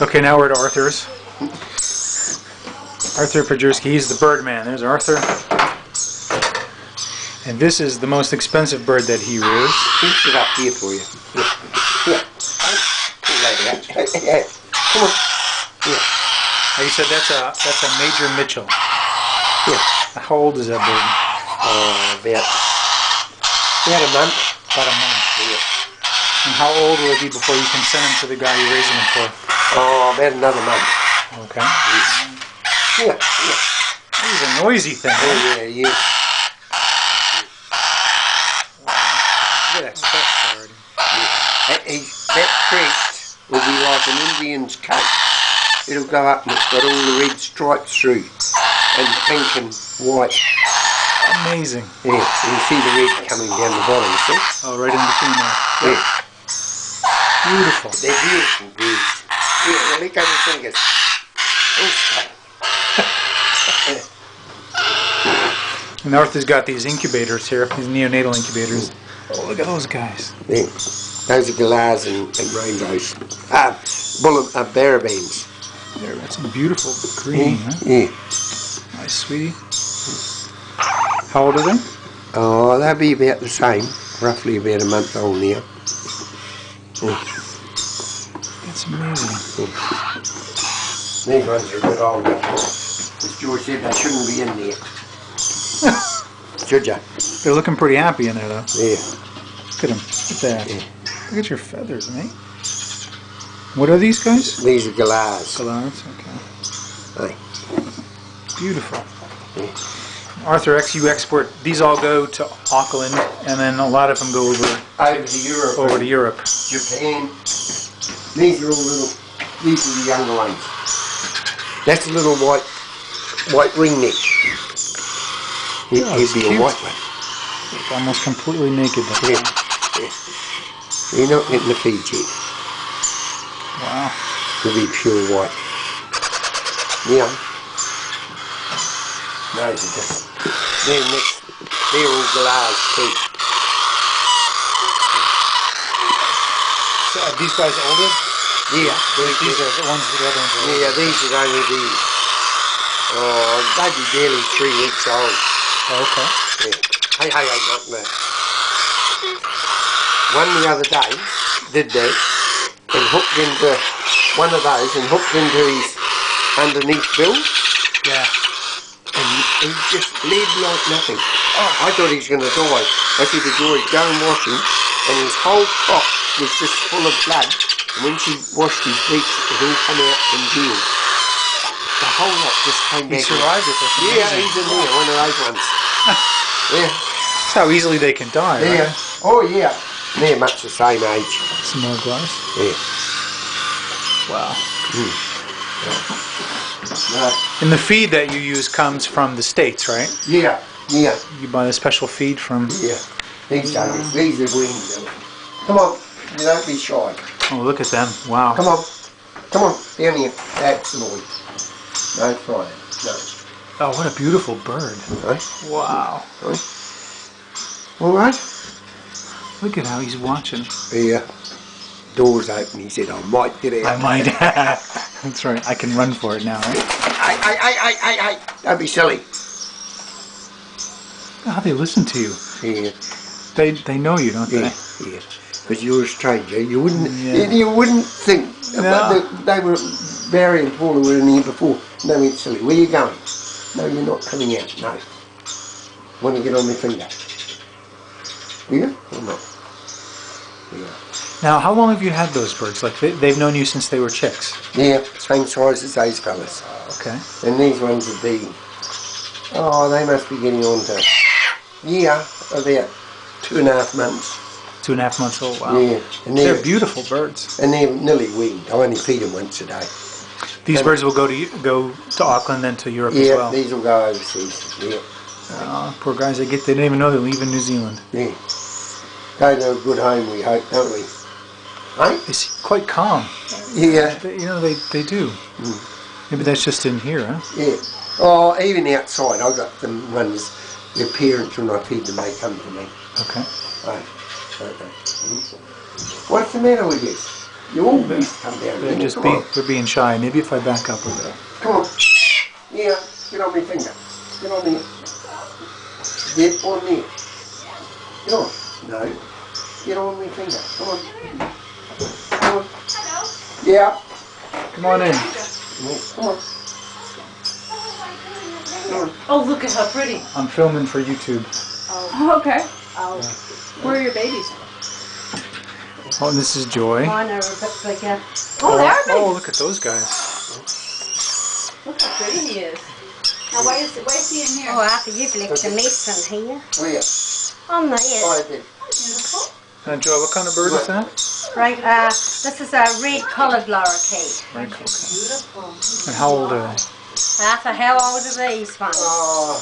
Okay, now we're at Arthur's. Arthur Pajurski, he's the bird man. There's Arthur. And this is the most expensive bird that he rears. Fix it up here for you. Here. Here. Come on. Here. You said that's a Major Mitchell. Here. How old is that bird? About a month. About a month. Yeah. And how old will it be before you can send him to the guy you're raising him for? About another month. Okay. Yeah. He's a noisy thing. Oh, yeah. Look at that chest already. That crest will be like an Indian's cape. It'll go up and it's got all the red stripes through, and pink and white. Amazing. Yeah, you can see the red coming down the bottom, see? Oh, right in between there. Yeah. Beautiful. They're beautiful birds. Yeah, look at the fingers. And Arthur's got these incubators here, these neonatal incubators. Oh, look at those guys. Yeah. Those are galahs and rainbows. Barrabands. That's a beautiful green, huh? Yeah. Nice, sweetie. How old are they? Oh, they'll be about the same. Roughly about a month old now. That's amazing. These ones are a bit older. As George said, they shouldn't be in there. Should ya? They're looking pretty happy in there, though. Yeah. Look at them. Look at that. Yeah. Look at your feathers, mate. What are these guys? These are galahs. Gallards, okay. Hey. Beautiful. Yeah. Arthur, you export, these all go to Auckland, and then a lot of them go over to Europe. Japan. These are all little, these are the younger ones. That's a little white ringneck. He'd be cute. a white one. It's almost completely naked. Yeah. You're not getting the feed yet. Wow. It'll be pure white. Yeah. No, they're just, they're all galahs too. So are these guys older? Yeah. These are the ones, the other ones are older. Yeah, these are only these. Oh, they'd be barely 3 weeks old. Oh, okay. Yeah. Hey, not that. One the other day did that and hooked into one of those and hooked into his underneath bill. Yeah. And he just bled like nothing. Oh, I thought he was going to die. I said to George, go and wash him. And his whole crop was just full of blood. And when she washed his beaks, it all came out and healed. The whole lot just came back. He survived it. Yeah, he's in there, one of those ones. Yeah. That's how easily they can die, Yeah. right? Oh, yeah. They're much the same age. Some more glass. Yeah. Wow. No. And the feed that you use comes from the States, right? Yeah. You buy a special feed from... Yeah. These are wings. Come on. You don't be shy. Oh, look at them. Wow. Come on. Down here. That's the boy. No flying. No. Oh, what a beautiful bird. Right? Wow. Right? All right? Look at how he's watching. Yeah. Door's open. He said, I might get out. I might. That's right. I can run for it now, right? Hey. Don't be silly. How they listen to you. Yeah. They know you, don't they? Yeah. But you're a stranger. You wouldn't. Yeah. You wouldn't think. No. They were Barry and Paula were in here before. No, it's silly. Where are you going? No, you're not coming out. No. Want to get on my finger? Do you or not? Yeah. Now, how long have you had those birds? Like they've known you since they were chicks. Yeah, same size as those fellas. Okay. And these ones would be. Oh, they must be getting on to. Yeah, about 2.5 months. 2.5 months old. Wow. Yeah, and They're beautiful birds. And they're nearly weaned. I only feed them once a day. These birds will go to Auckland, then to Europe as well. Yeah, these will go overseas. Yeah. Oh, poor guys, they didn't even know they're leaving New Zealand. Yeah. Go to a good home, we hope, don't we? Right? They seem quite calm. Yeah. They do. Maybe that's just in here, huh? Yeah. Oh, even outside, I got them ones. Their parents, when I feed them, they come to me. Okay. Right. Okay. What's the matter with you? You all used to come down. They're being shy. Maybe if I back up a bit. Come on. Yeah, get on my finger. Get on there. Get on there. Get on. No. Get on my finger. Come on. Come on. Hello. Yeah. Come on in. Come on. Come on. Oh, look at how pretty. I'm filming for YouTube. Oh, okay. Oh. Where are your babies? Oh, and this is Joy. Mine are a bit bigger. Oh, they are big. Oh, look at those guys. Look how pretty he is. Now, why is he in here? Oh, Arthur, you've left a mess in here. Where? On the Oh, I edge. did. Beautiful. And Joy, what kind of bird is that? Right, this is a red-collared lorikeet. Right, okay. Beautiful. And how old are they? Arthur, how old are these ones? Oh.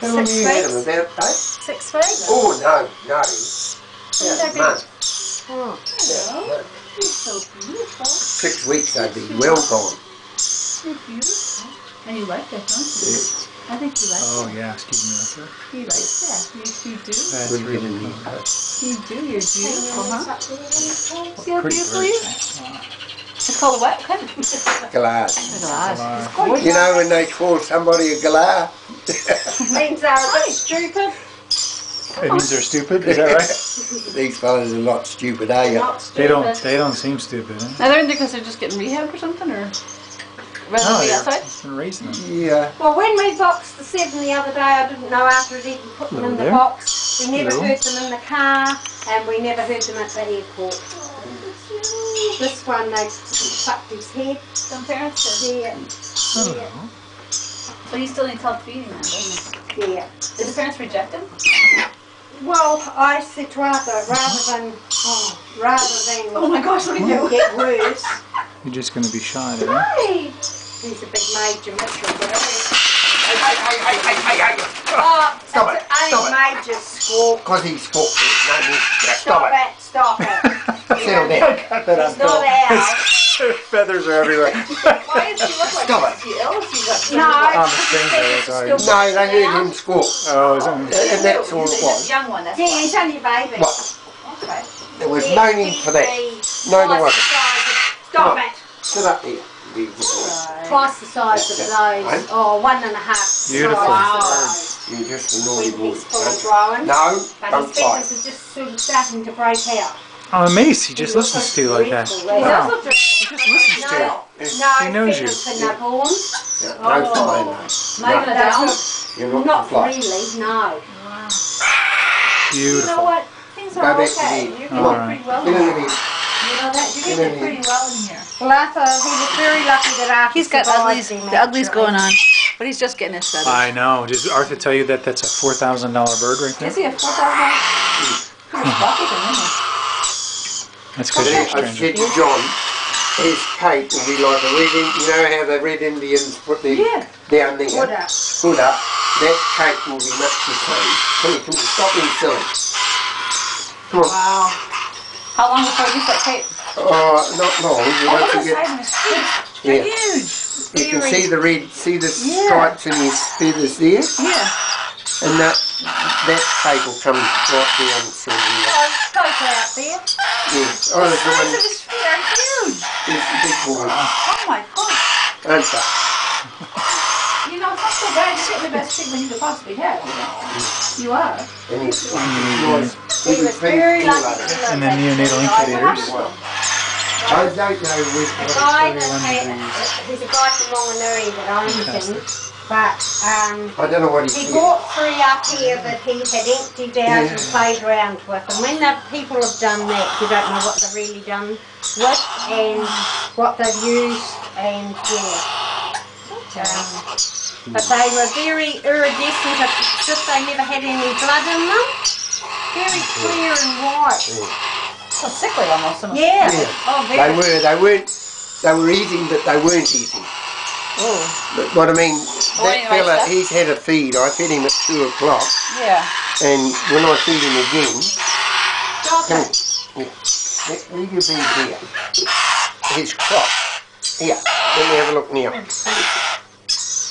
How 6 long you had them? weeks. About 8? 6 weeks? Oh, no. They're Yeah, big. month. Oh. Yeah, He's so beautiful. 6 weeks they'd be well gone. You're beautiful. And you like that, don't you? Yeah. I think you like Oh, that. yeah, excuse me. That's it. You like that. You do. That's Good really living cool. here. You do. You're beautiful, huh? See how Pretty beautiful he is? birds. Wow. It's called a what? Kind of. Glass. Galar. You know when they call somebody a galah? Means they're a bit stupid. It means they're stupid, is that right? These fellas are not stupid, are you? Not stupid. They don't seem stupid, eh? Now they're in there because they're just getting rehab or something, or rather No, than be they're outside. just been raising them. Yeah. Well, when we boxed the 7 the other day, I didn't know after it even put them Hello in the there. box. We never Hello. heard them in the car, and we never heard them at the airport. This one, they fucked his head. Some parents did. Yeah. Hello. So you still need help feeding them, don't you? Yeah. Did the parents reject them? Well, I said to Arthur, rather Oh than my gosh, what do you do? get worse, You're just going to be shy, there. hey, he's a big major Mitchell. Stop it, stop Only it. major squawk. Because he's spoke. No, no, Stop it, stop it. Settle down. He's not out. Feathers are everywhere. Why does he look like Stop this? Is he ill? Is he No, I'm a it's stranger, sorry. No, they heard him squawk. Oh, is that... And that's all it He's was. a young one, that's yeah, why. he's only a baby. What? Okay. There was no need for that. No, there wasn't. Stop it. Sit up there. Twice the size of those. Oh, 1.5. Beautiful. Size. You're just a naughty When boy. he's fully grown. No, But don't his feathers fight. are just sort of starting to break out. I'm amazed he just listens to you like that. He Wow. does look He just listens to you. No, He knows you. feathers for newborns. Yeah, no flying, no. Mike and Adele. You're not Not fly. really, no. You know Beautiful. what? Things Go are back to okay. bed. You're Come doing on. pretty well. Get in You the bed. know that? You're Get doing in pretty well in here. Well, Arthur, he was very lucky that Arthur He's got survived uglies, him, the uglies actually. going on, but he's just getting his feathers. I know. Did Arthur tell you that that's a $4,000 bird right there? Is he a $4,000? He's pocket him, isn't he? That's because you're a I stranger. said to John, his cake will be like a red Indian. You know how the red Indians put their Yeah. down there? Hood up. Hood up. That cake will be much the same. Come here, stop being silly. Come on. Wow. How long before you get tape? Not long. You Oh, want look to at the get, size of his feet. They're yeah. huge. You can see the red, see the Yeah. stripes in his feathers there? Yeah. And that cake will come right down through here. Oh, scope out there. Yes. Oh, The there's size one. of his feet are huge. There's the big boy. Oh my god. Aren't they? You know, it's not so bad. You're getting the best treatment you could possibly have. You are. And he's nice. He was very lucky to live. And then neonatal incubators. I don't know which A one. guy that he's a guy from Wanganui that owns him, but I don't know what he he's bought 3 up here that he had emptied out and played around with. And when the people have done that, you don't know what they've really done with and what they've used and but they were very iridescent, as if they never had any blood in them. Very clear and white. So sickly almost. Some of them. Yeah. Yeah. Oh, very. They were eating, but they weren't eating. Oh. But what I mean, Oh, that anyway, fella, stuff. he's had a feed. I fed him at 2 o'clock, Yeah. and when I feed him again, Stop come it. here. Leave your bead here. His crop. Here, let me have a look now.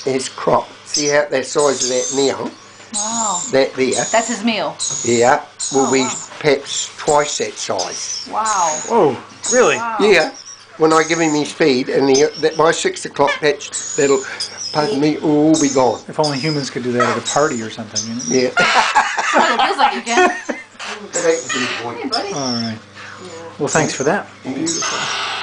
His crop. See how the size of that now? Wow. That there. That's his meal. Yeah, will be Pep's twice that size. Wow. Oh, really? Wow. Yeah. When I give him his feed, and by 6 o'clock, that'll, pardon me, all be gone. If only humans could do that at a party or something, you know? Yeah. Well, it feels like you can. That ain't a good point. Hey, buddy. All right. Well, thanks for that. Beautiful.